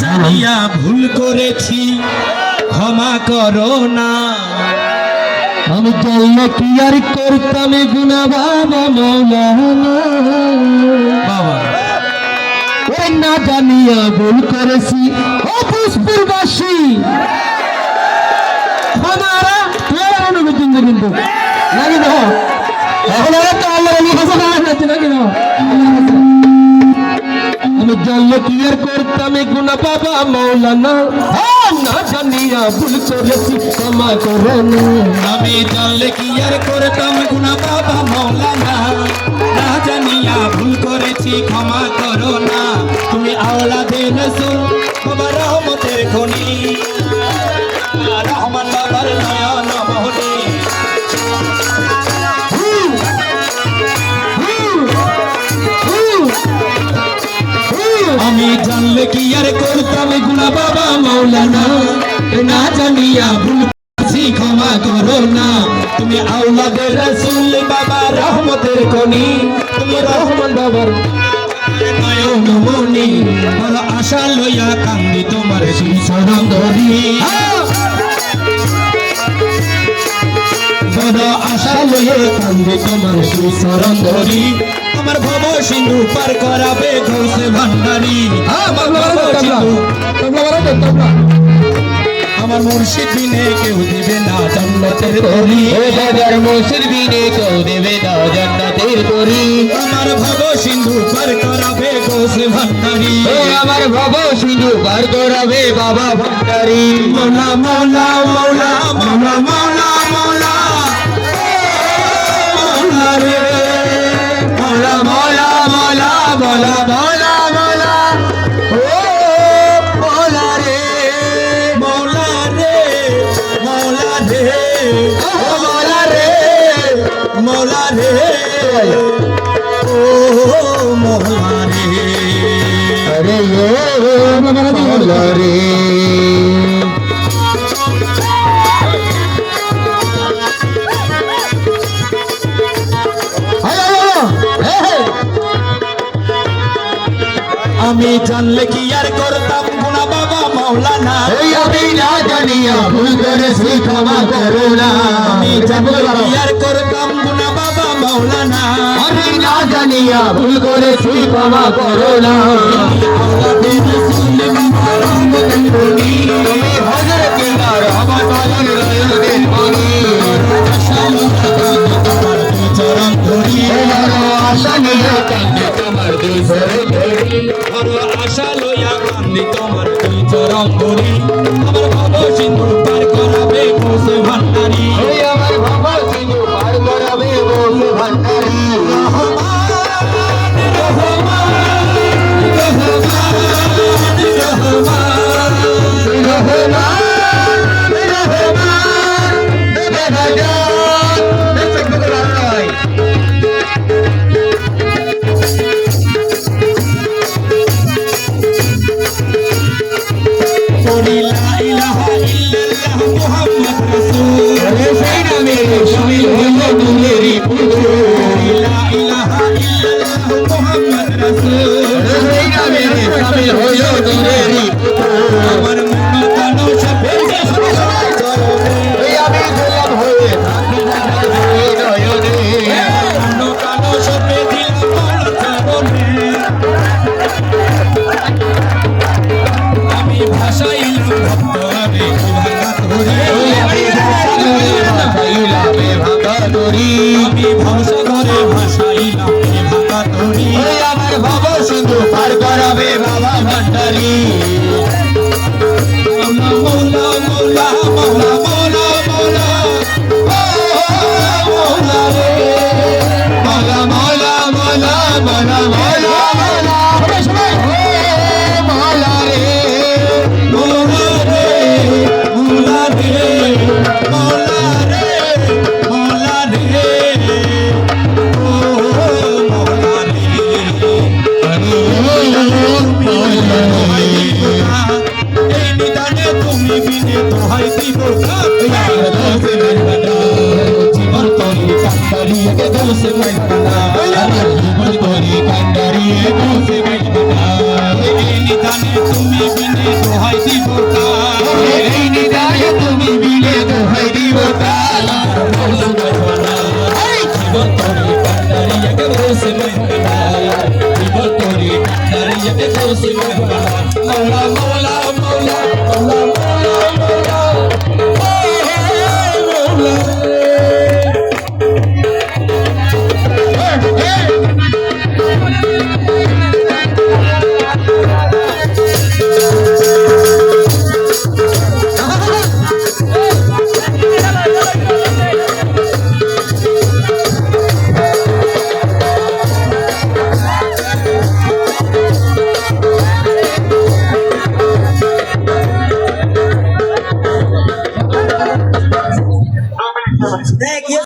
জানিয়া ভুল করেছি ক্ষমা করো না। আমি জানলে কি আর করতাম গুনা বাবা মৌলানা। বাবা ওই না জানিয়া ভুল করেছি ও পুষ্পুরবাসী ক্ষমারা তোমার অনুভূতি কিন্তু নাকি না এখন তো আল্লাহ নাকি না। আমি জানলে কি আর করতাম গুনা বাবা মৌলানা। না জানিয়া ভুল করেছি ক্ষমা করো না। আমি জানলে কি আর করতাম গুনাহ বাবা মৌলানা। না জানিয়া ভুল করেছি ক্ষমা করো না। তুমি আওলাদে রাসূল বাবা রহমতের খনি রহমান বাবার নয়ন মহনি। আমি জানলে কি আর করতাম গুনাহ বাবা মৌলানা। না জানিয়া ভুল করেছি ক্ষমা করো না। তুমি আওলাদে রাসূল বাবা রহমতের খনি তুমি রহমান বাবার নয়ন মনি। বড় আশা লইয়া কান্দি তোমার শ্রী চরণ ধরি। বড় আশা লইয়া কান্দি তোমার শ্রী চরণ ধরি। আমার ভব সিন্ধু পার করাবে গৌসে ভান্ডারী। আমার মুর্শিদ বিনে কেউ দেবে না জান্নাতের তরি। বাবার মুর্শিদ বিনে কেউ দেবে না জান্নাতের তরি। আমার ভব সিন্ধু পার করাবে গৌসে ভান্ডারী। আমার ভব সিন্ধু পার করাবে বাবা ভান্ডারী। মৌলা মৌলা মৌলা মৌলা মৌলা মৌলা মৌলা রে মৌলা মৌলা মৌলা মৌলা মৌলা মৌলা ও মৌলা রে মৌলা রে মৌলা রে মৌলা রে মৌলা রে ও মৌলা রে। আরে মৌলা রে। আমি জানলে কি আর করতাম গুনাহ বাবা মৌলানা। আমি না জানিয়া ভুল করেছি ক্ষমা করো না। আমি জানলে কি আর করতাম গুনাহ বাবা মৌলানা। আমি না জানিয়া ভুল করেছি ক্ষমা করো না। আওলাদে রাসূল বাবা রহমতের খনি তুমি হযরতে রহমত আলাইহির রহমতের খনি। আশা লইয়া কান্দি তোমার দুই চরণ ধরি। আশা নিয়ে কান্দে তোমার দুই চরণ ধরি। বড় আশা লইয়া কান্দি তোমার দুই চরণ ধরি। আমার ভব সিন্ধু পার করাবে গৌসে ভান্ডারী। ওই আমার বাবা সিন্ধু পার করাবে গৌসে ভান্ডারী। আমার মন কান সবে আমি গোলাম হয়ে থাকি নয়নে। মন কান সবে দিল চরণে। আমি ভাষাইলাম ভক্ত রে ভাঙা ধরে। ভাঙা দড়ি। আমি ভাষা ধরে ভাষাইলাম ভাঙা ধরি। আমার বাবা সিন্ধু পার করাবে বাবা ভান্ডারী। মৌলা মৌলা মৌলা মৌলা মৌলা মৌলা রে মৌলা মৌলা মৌলা মৌলা মৌলা মৌলা মৌলা রে মৌলা রে মৌলা রে মৌলা রে মৌলা রে ও মৌলা রে। মৌলা রে। গো তোরে